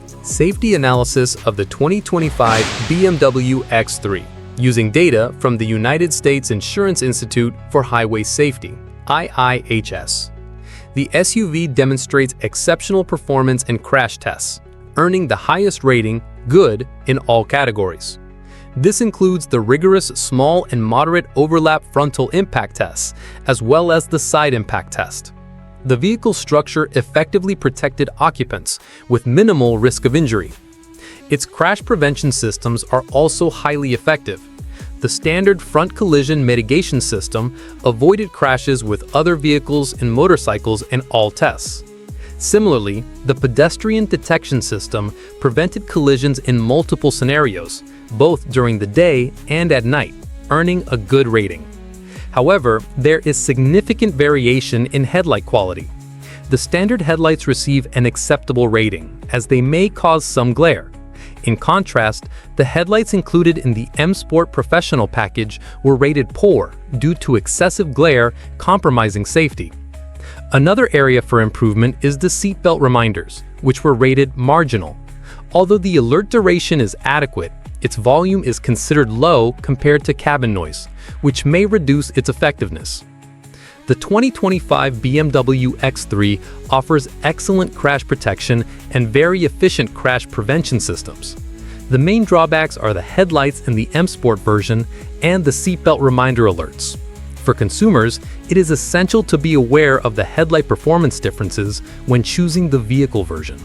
Safety analysis of the 2025 BMW X3 using data from the United States Insurance Institute for Highway Safety, IIHS. The SUV demonstrates exceptional performance in crash tests, earning the highest rating, good, in all categories. This includes the rigorous small and moderate overlap frontal impact tests, as well as the side impact test. The vehicle structure effectively protected occupants with minimal risk of injury. Its crash prevention systems are also highly effective. The standard front collision mitigation system avoided crashes with other vehicles and motorcycles in all tests. Similarly, the pedestrian detection system prevented collisions in multiple scenarios, both during the day and at night, earning a good rating. However, there is significant variation in headlight quality. The standard headlights receive an acceptable rating, as they may cause some glare. In contrast, the headlights included in the M Sport Professional package were rated poor due to excessive glare, compromising safety. Another area for improvement is the seatbelt reminders, which were rated marginal. Although the alert duration is adequate, its volume is considered low compared to cabin noise, which may reduce its effectiveness. The 2025 BMW X3 offers excellent crash protection and very efficient crash prevention systems. The main drawbacks are the headlights in the M Sport version and the seatbelt reminder alerts. For consumers, it is essential to be aware of the headlight performance differences when choosing the vehicle version.